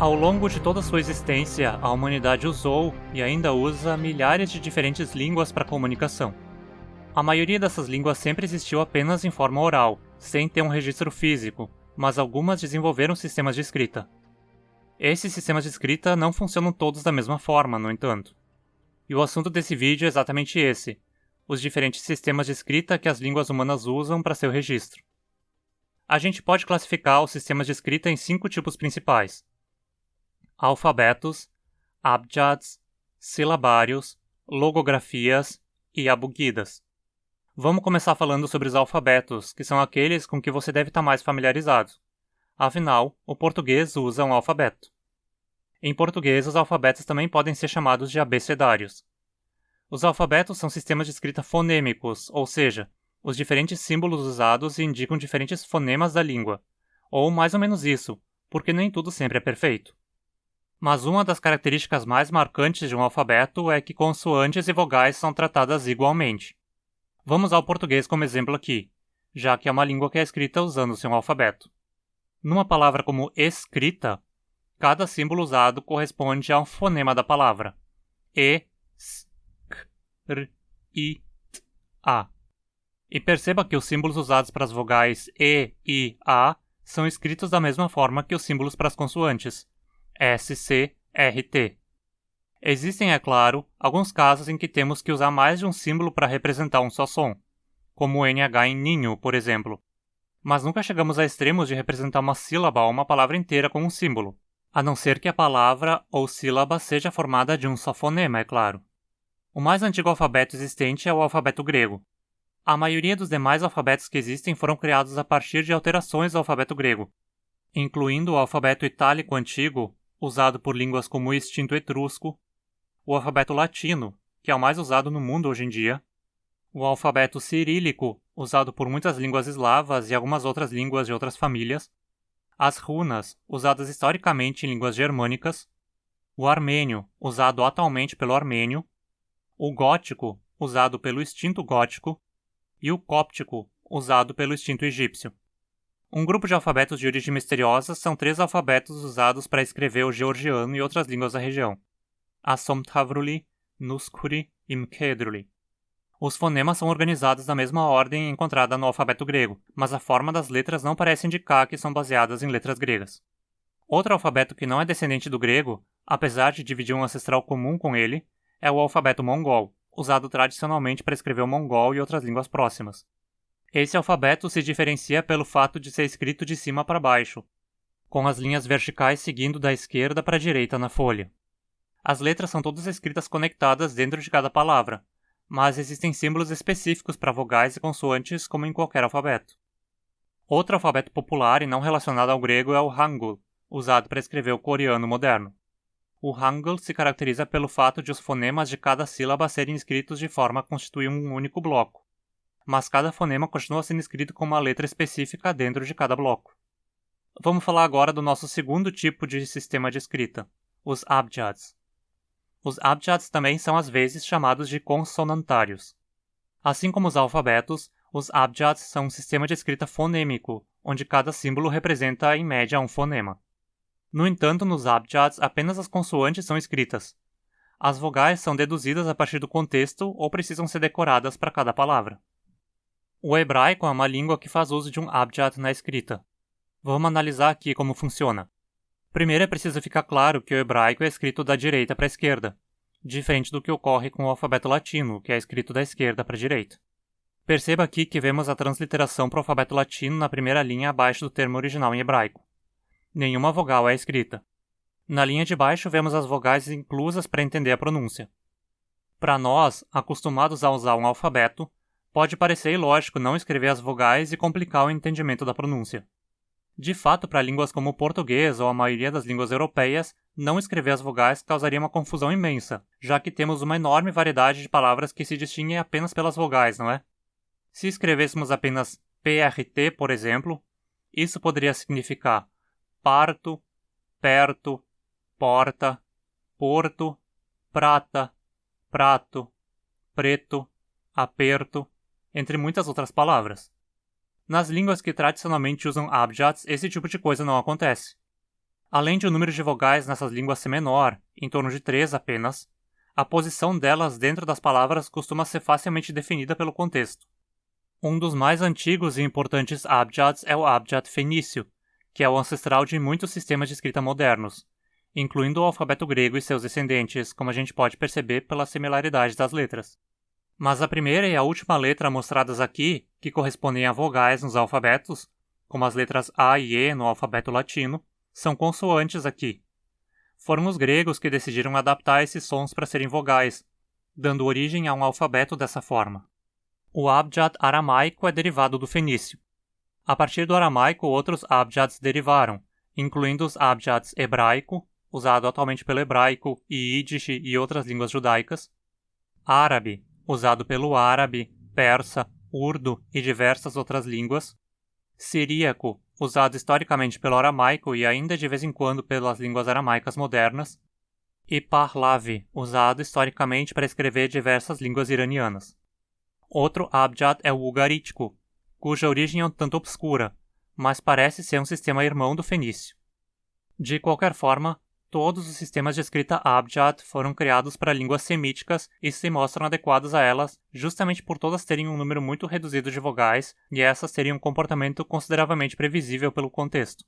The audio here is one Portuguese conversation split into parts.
Ao longo de toda sua existência, a humanidade usou e ainda usa milhares de diferentes línguas para comunicação. A maioria dessas línguas sempre existiu apenas em forma oral, sem ter um registro físico, mas algumas desenvolveram sistemas de escrita. Esses sistemas de escrita não funcionam todos da mesma forma, no entanto. E o assunto desse vídeo é exatamente esse: os diferentes sistemas de escrita que as línguas humanas usam para seu registro. A gente pode classificar os sistemas de escrita em 5 tipos principais: alfabetos, abjads, silabários, logografias e abugidas. Vamos começar falando sobre os alfabetos, que são aqueles com que você deve estar mais familiarizado. Afinal, o português usa um alfabeto. Em português, os alfabetos também podem ser chamados de abecedários. Os alfabetos são sistemas de escrita fonêmicos, ou seja, os diferentes símbolos usados indicam diferentes fonemas da língua, ou mais ou menos isso, porque nem tudo sempre é perfeito. Mas uma das características mais marcantes de um alfabeto é que consoantes e vogais são tratadas igualmente. Vamos usar o português como exemplo aqui, já que é uma língua que é escrita usando seu alfabeto. Numa palavra como escrita, cada símbolo usado corresponde a um fonema da palavra. E, S, K, R, I, T, A. E perceba que os símbolos usados para as vogais E, I, A são escritos da mesma forma que os símbolos para as consoantes. S, C, R, T. Existem, é claro, alguns casos em que temos que usar mais de um símbolo para representar um só som, como o NH em ninho, por exemplo. Mas nunca chegamos a extremos de representar uma sílaba ou uma palavra inteira com um símbolo, a não ser que a palavra ou sílaba seja formada de um só fonema, é claro. O mais antigo alfabeto existente é o alfabeto grego. A maioria dos demais alfabetos que existem foram criados a partir de alterações do alfabeto grego, incluindo o alfabeto itálico antigo, usado por línguas como o extinto etrusco, o alfabeto latino, que é o mais usado no mundo hoje em dia, o alfabeto cirílico, usado por muitas línguas eslavas e algumas outras línguas de outras famílias, as runas, usadas historicamente em línguas germânicas, o armênio, usado atualmente pelo armênio, o gótico, usado pelo extinto gótico, e o cóptico, usado pelo extinto egípcio. Um grupo de alfabetos de origem misteriosa são 3 alfabetos usados para escrever o georgiano e outras línguas da região: Asomtavruli, Nuskuri e Mkedruli. Os fonemas são organizados na mesma ordem encontrada no alfabeto grego, mas a forma das letras não parece indicar que são baseadas em letras gregas. Outro alfabeto que não é descendente do grego, apesar de dividir um ancestral comum com ele, é o alfabeto mongol, usado tradicionalmente para escrever o mongol e outras línguas próximas. Esse alfabeto se diferencia pelo fato de ser escrito de cima para baixo, com as linhas verticais seguindo da esquerda para a direita na folha. As letras são todas escritas conectadas dentro de cada palavra, mas existem símbolos específicos para vogais e consoantes como em qualquer alfabeto. Outro alfabeto popular e não relacionado ao grego é o Hangul, usado para escrever o coreano moderno. O Hangul se caracteriza pelo fato de os fonemas de cada sílaba serem escritos de forma a constituir um único bloco, mas cada fonema continua sendo escrito com uma letra específica dentro de cada bloco. Vamos falar agora do nosso segundo tipo de sistema de escrita, os abjads. Os abjads também são às vezes chamados de consonantários. Assim como os alfabetos, os abjads são um sistema de escrita fonêmico, onde cada símbolo representa em média um fonema. No entanto, nos abjads apenas as consoantes são escritas. As vogais são deduzidas a partir do contexto ou precisam ser decoradas para cada palavra. O hebraico é uma língua que faz uso de um abjad na escrita. Vamos analisar aqui como funciona. Primeiro é preciso ficar claro que o hebraico é escrito da direita para a esquerda, diferente do que ocorre com o alfabeto latino, que é escrito da esquerda para a direita. Perceba aqui que vemos a transliteração para o alfabeto latino na primeira linha abaixo do termo original em hebraico. Nenhuma vogal é escrita. Na linha de baixo vemos as vogais inclusas para entender a pronúncia. Para nós, acostumados a usar um alfabeto, pode parecer ilógico não escrever as vogais e complicar o entendimento da pronúncia. De fato, para línguas como o português ou a maioria das línguas europeias, não escrever as vogais causaria uma confusão imensa, já que temos uma enorme variedade de palavras que se distinguem apenas pelas vogais, não é? Se escrevêssemos apenas PRT, por exemplo, isso poderia significar parto, perto, porta, porto, prata, prato, preto, aperto, entre muitas outras palavras. Nas línguas que tradicionalmente usam abjads, esse tipo de coisa não acontece. Além de o número de vogais nessas línguas ser menor, em torno de 3 apenas, a posição delas dentro das palavras costuma ser facilmente definida pelo contexto. Um dos mais antigos e importantes abjads é o abjad fenício, que é o ancestral de muitos sistemas de escrita modernos, incluindo o alfabeto grego e seus descendentes, como a gente pode perceber pela similaridade das letras. Mas a primeira e a última letra mostradas aqui, que correspondem a vogais nos alfabetos, como as letras A e E no alfabeto latino, são consoantes aqui. Foram os gregos que decidiram adaptar esses sons para serem vogais, dando origem a um alfabeto dessa forma. O abjad aramaico é derivado do fenício. A partir do aramaico, outros abjads derivaram, incluindo os abjads hebraico, usado atualmente pelo hebraico e Yiddish e outras línguas judaicas, árabe, usado pelo árabe, persa, urdu e diversas outras línguas, siríaco, usado historicamente pelo aramaico e ainda de vez em quando pelas línguas aramaicas modernas, e pahlavi, usado historicamente para escrever diversas línguas iranianas. Outro abjad é o ugarítico, cuja origem é um tanto obscura, mas parece ser um sistema irmão do fenício. De qualquer forma, todos os sistemas de escrita abjad foram criados para línguas semíticas e se mostram adequados a elas justamente por todas terem um número muito reduzido de vogais e essas terem um comportamento consideravelmente previsível pelo contexto.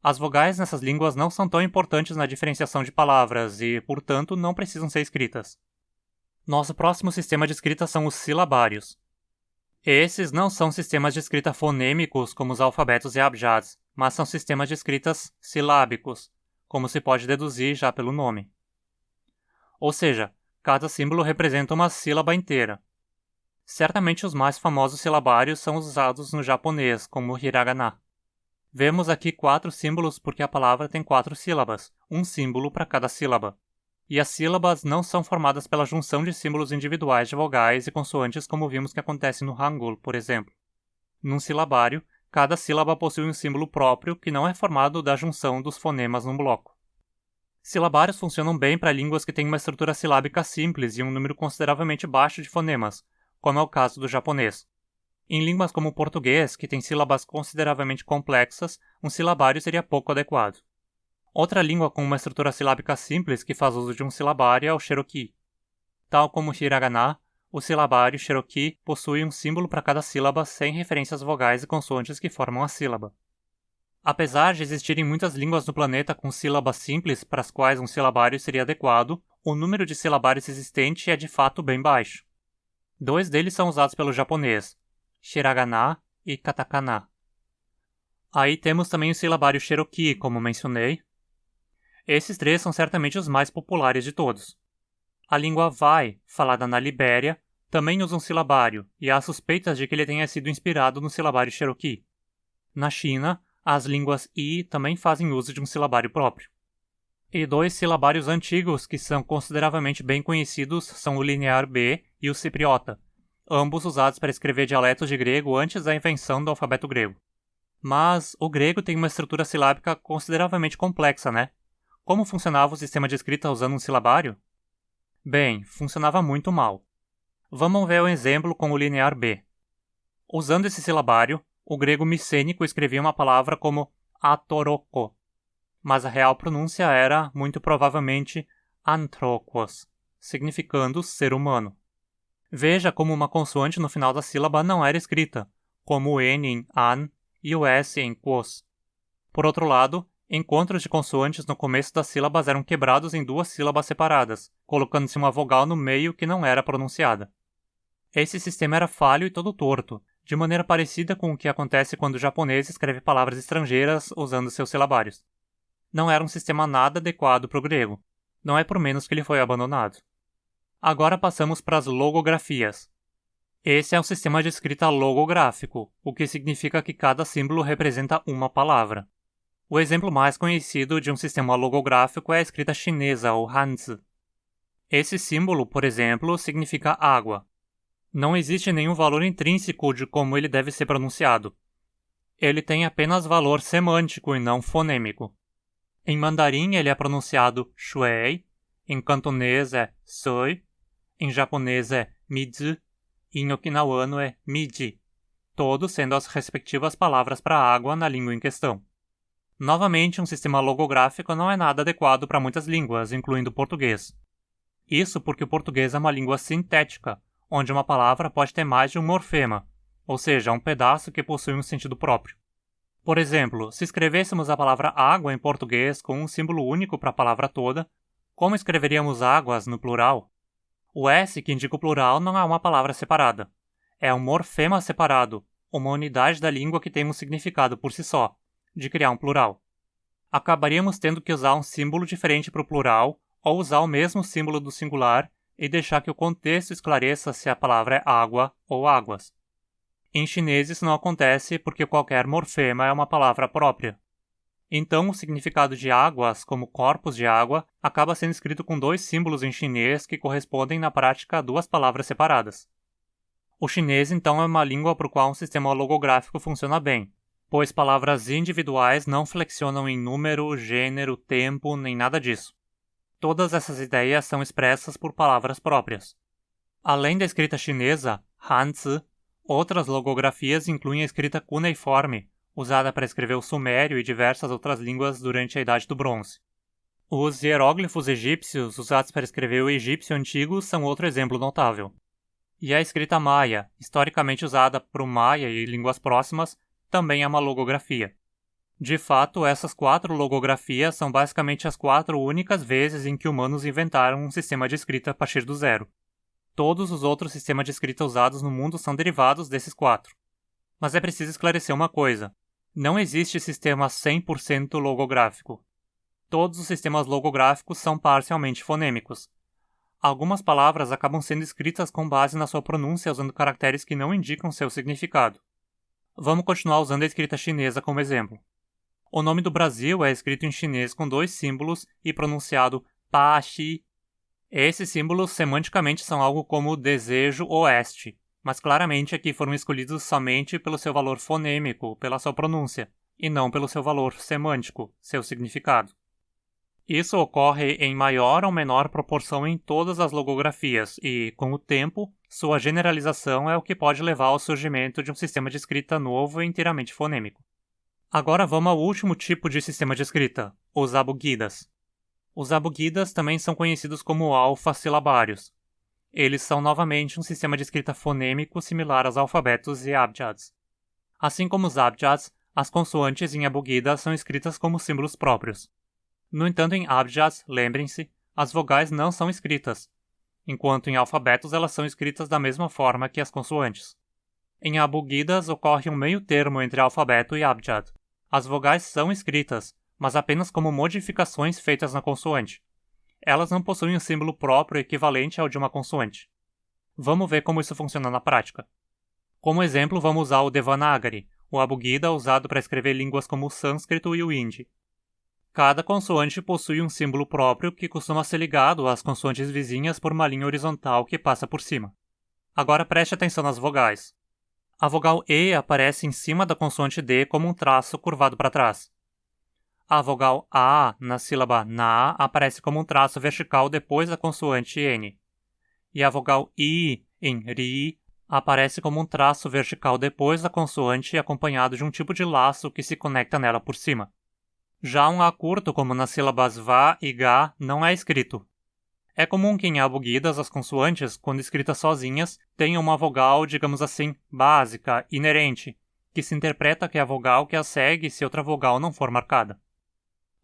As vogais nessas línguas não são tão importantes na diferenciação de palavras e, portanto, não precisam ser escritas. Nosso próximo sistema de escrita são os silabários. Esses não são sistemas de escrita fonêmicos como os alfabetos e abjads, mas são sistemas de escritas silábicos, como se pode deduzir já pelo nome. Ou seja, cada símbolo representa uma sílaba inteira. Certamente os mais famosos silabários são usados no japonês, como o hiragana. Vemos aqui 4 símbolos porque a palavra tem 4 sílabas, um símbolo para cada sílaba. E as sílabas não são formadas pela junção de símbolos individuais de vogais e consoantes como vimos que acontece no Hangul, por exemplo. Num silabário, cada sílaba possui um símbolo próprio que não é formado da junção dos fonemas num bloco. Silabários funcionam bem para línguas que têm uma estrutura silábica simples e um número consideravelmente baixo de fonemas, como é o caso do japonês. Em línguas como o português, que tem sílabas consideravelmente complexas, um silabário seria pouco adequado. Outra língua com uma estrutura silábica simples que faz uso de um silabário é o Cherokee. Tal como o hiragana, o silabário Cherokee possui um símbolo para cada sílaba sem referência às vogais e consoantes que formam a sílaba. Apesar de existirem muitas línguas no planeta com sílabas simples para as quais um silabário seria adequado, o número de silabários existente é de fato bem baixo. 2 deles são usados pelo japonês, hiragana e katakana. Aí temos também o silabário Cherokee, como mencionei. Esses 3 são certamente os mais populares de todos. A língua Vai, falada na Libéria, também usa um silabário, e há suspeitas de que ele tenha sido inspirado no silabário Cherokee. Na China, as línguas Yi também fazem uso de um silabário próprio. E 2 silabários antigos que são consideravelmente bem conhecidos são o linear B e o cipriota, ambos usados para escrever dialetos de grego antes da invenção do alfabeto grego. Mas o grego tem uma estrutura silábica consideravelmente complexa, né? Como funcionava o sistema de escrita usando um silabário? Bem, funcionava muito mal. Vamos ver um exemplo com o linear B. Usando esse silabário, o grego micênico escrevia uma palavra como atoroko, mas a real pronúncia era, muito provavelmente, anthropos, significando ser humano. Veja como uma consoante no final da sílaba não era escrita, como o N em an e o S em quos. Por outro lado, encontros de consoantes no começo das sílabas eram quebrados em 2 sílabas separadas, colocando-se uma vogal no meio que não era pronunciada. Esse sistema era falho e todo torto, de maneira parecida com o que acontece quando o japonês escreve palavras estrangeiras usando seus silabários. Não era um sistema nada adequado para o grego, não é por menos que ele foi abandonado. Agora passamos para as logografias. Esse é um sistema de escrita logográfico, o que significa que cada símbolo representa uma palavra. O exemplo mais conhecido de um sistema logográfico é a escrita chinesa, ou Hanzi. Esse símbolo, por exemplo, significa água. Não existe nenhum valor intrínseco de como ele deve ser pronunciado. Ele tem apenas valor semântico e não fonêmico. Em mandarim ele é pronunciado shui, em cantonês é sui, em japonês é midzu e em okinawano é miji, todos sendo as respectivas palavras para água na língua em questão. Novamente, um sistema logográfico não é nada adequado para muitas línguas, incluindo o português. Isso porque o português é uma língua sintética, onde uma palavra pode ter mais de um morfema, ou seja, um pedaço que possui um sentido próprio. Por exemplo, se escrevêssemos a palavra água em português com um símbolo único para a palavra toda, como escreveríamos águas no plural? O S, que indica o plural, não é uma palavra separada. É um morfema separado, uma unidade da língua que tem um significado por si só, de criar um plural. Acabaríamos tendo que usar um símbolo diferente para o plural, ou usar o mesmo símbolo do singular e deixar que o contexto esclareça se a palavra é água ou águas. Em chinês isso não acontece porque qualquer morfema é uma palavra própria. Então o significado de águas, como corpos de água, acaba sendo escrito com dois símbolos em chinês que correspondem na prática a duas palavras separadas. O chinês então é uma língua para o qual um sistema logográfico funciona bem, pois palavras individuais não flexionam em número, gênero, tempo, nem nada disso. Todas essas ideias são expressas por palavras próprias. Além da escrita chinesa, Hanzi, outras logografias incluem a escrita cuneiforme, usada para escrever o sumério e diversas outras línguas durante a Idade do Bronze. Os hieróglifos egípcios usados para escrever o egípcio antigo são outro exemplo notável. E a escrita maia, historicamente usada por maia e línguas próximas, também é uma logografia. De fato, essas 4 logografias são basicamente as 4 únicas vezes em que humanos inventaram um sistema de escrita a partir do zero. Todos os outros sistemas de escrita usados no mundo são derivados desses 4. Mas é preciso esclarecer uma coisa. Não existe sistema 100% logográfico. Todos os sistemas logográficos são parcialmente fonêmicos. Algumas palavras acabam sendo escritas com base na sua pronúncia usando caracteres que não indicam seu significado. Vamos continuar usando a escrita chinesa como exemplo. O nome do Brasil é escrito em chinês com 2 símbolos e pronunciado pa, xi. Esses símbolos semanticamente são algo como desejo oeste, mas claramente aqui foram escolhidos somente pelo seu valor fonêmico, pela sua pronúncia, e não pelo seu valor semântico, seu significado. Isso ocorre em maior ou menor proporção em todas as logografias e, com o tempo, sua generalização é o que pode levar ao surgimento de um sistema de escrita novo e inteiramente fonêmico. Agora vamos ao último tipo de sistema de escrita, os abugidas. Os abugidas também são conhecidos como alfa-silabários. Eles são novamente um sistema de escrita fonêmico similar aos alfabetos e abjads. Assim como os abjads, as consoantes em abugida são escritas como símbolos próprios. No entanto, em abjads, lembrem-se, as vogais não são escritas, enquanto em alfabetos elas são escritas da mesma forma que as consoantes. Em abugidas ocorre um meio termo entre alfabeto e abjad. As vogais são escritas, mas apenas como modificações feitas na consoante. Elas não possuem um símbolo próprio equivalente ao de uma consoante. Vamos ver como isso funciona na prática. Como exemplo, vamos usar o Devanagari, o abugida usado para escrever línguas como o sânscrito e o hindi. Cada consoante possui um símbolo próprio que costuma ser ligado às consoantes vizinhas por uma linha horizontal que passa por cima. Agora preste atenção nas vogais. A vogal E aparece em cima da consoante D como um traço curvado para trás. A vogal A na sílaba na aparece como um traço vertical depois da consoante N. E a vogal I em ri aparece como um traço vertical depois da consoante acompanhado de um tipo de laço que se conecta nela por cima. Já um A curto, como nas sílabas vá e gá, não é escrito. É comum que em abugidas as consoantes, quando escritas sozinhas, tenham uma vogal, digamos assim, básica, inerente, que se interpreta que é a vogal que a segue se outra vogal não for marcada.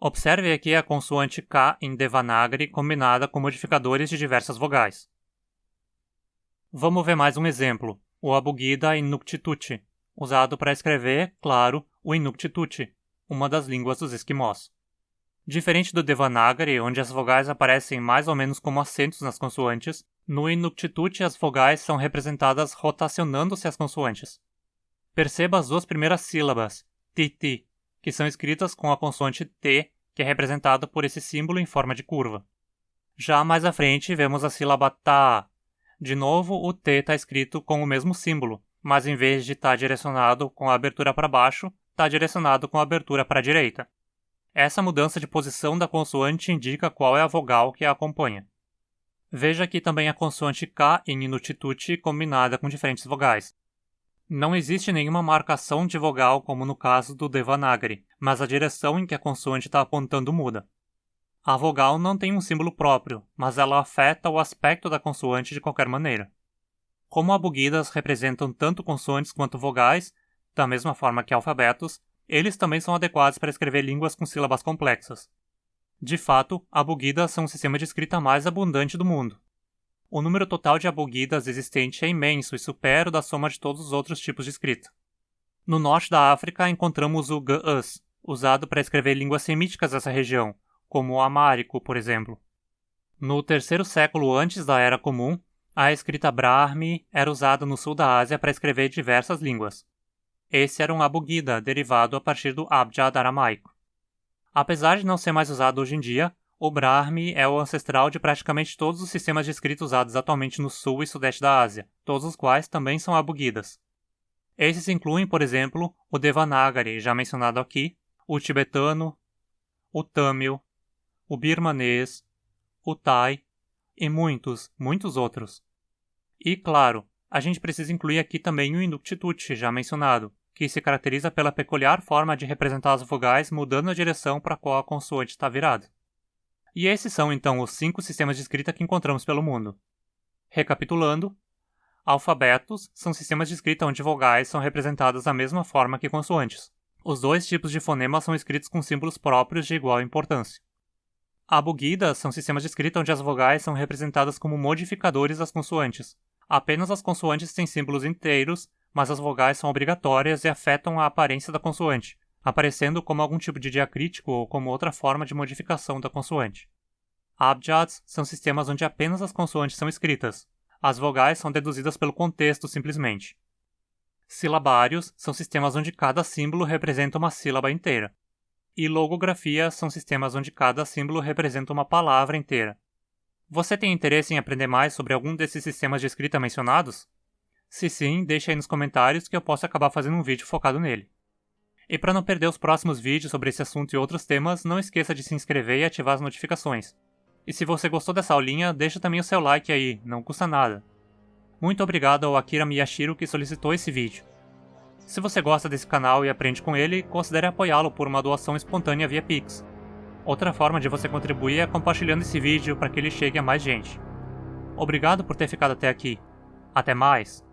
Observe aqui a consoante K em Devanagari combinada com modificadores de diversas vogais. Vamos ver mais um exemplo, o abugida Inuktitut, usado para escrever, claro, o Inuktitut, uma das línguas dos esquimós. Diferente do Devanagari, onde as vogais aparecem mais ou menos como acentos nas consoantes, no Inuktitut as vogais são representadas rotacionando-se as consoantes. Perceba as 2 primeiras sílabas, ti, que são escritas com a consoante T, que é representada por esse símbolo em forma de curva. Já mais à frente vemos a sílaba ta. De novo, o T está escrito com o mesmo símbolo, mas em vez de estar direcionado com a abertura para baixo, está direcionado com a abertura para a direita. Essa mudança de posição da consoante indica qual é a vogal que a acompanha. Veja aqui também a consoante K em Inuktitut combinada com diferentes vogais. Não existe nenhuma marcação de vogal como no caso do Devanagari, mas a direção em que a consoante está apontando muda. A vogal não tem um símbolo próprio, mas ela afeta o aspecto da consoante de qualquer maneira. Como abugidas representam tanto consoantes quanto vogais, da mesma forma que alfabetos, eles também são adequados para escrever línguas com sílabas complexas. De fato, abugidas são o sistema de escrita mais abundante do mundo. O número total de abugidas existente é imenso e supera o da soma de todos os outros tipos de escrita. No norte da África encontramos o GUS, usado para escrever línguas semíticas dessa região, como o amárico, por exemplo. No terceiro século antes da Era Comum, a escrita Brahmi era usada no sul da Ásia para escrever diversas línguas. Esse era um abugida, derivado a partir do Abjad aramaico. Apesar de não ser mais usado hoje em dia, o Brahmi é o ancestral de praticamente todos os sistemas de escrita usados atualmente no sul e sudeste da Ásia, todos os quais também são abugidas. Esses incluem, por exemplo, o Devanagari, já mencionado aqui, o tibetano, o tâmil, o birmanês, o thai e muitos outros. E, claro, a gente precisa incluir aqui também o Inuktitut, já mencionado, que se caracteriza pela peculiar forma de representar as vogais mudando a direção para a qual a consoante está virada. E esses são, então, os 5 sistemas de escrita que encontramos pelo mundo. Recapitulando, alfabetos são sistemas de escrita onde vogais são representadas da mesma forma que consoantes. Os 2 tipos de fonemas são escritos com símbolos próprios de igual importância. Abugidas são sistemas de escrita onde as vogais são representadas como modificadores das consoantes. Apenas as consoantes têm símbolos inteiros, mas as vogais são obrigatórias e afetam a aparência da consoante, aparecendo como algum tipo de diacrítico ou como outra forma de modificação da consoante. Abjads são sistemas onde apenas as consoantes são escritas. As vogais são deduzidas pelo contexto simplesmente. Silabários são sistemas onde cada símbolo representa uma sílaba inteira. E logografias são sistemas onde cada símbolo representa uma palavra inteira. Você tem interesse em aprender mais sobre algum desses sistemas de escrita mencionados? Se sim, deixe aí nos comentários que eu posso acabar fazendo um vídeo focado nele. E para não perder os próximos vídeos sobre esse assunto e outros temas, não esqueça de se inscrever e ativar as notificações. E se você gostou dessa aulinha, deixa também o seu like aí, não custa nada. Muito obrigado ao Akira Miyashiro que solicitou esse vídeo. Se você gosta desse canal e aprende com ele, considere apoiá-lo por uma doação espontânea via Pix. Outra forma de você contribuir é compartilhando esse vídeo para que ele chegue a mais gente. Obrigado por ter ficado até aqui. Até mais!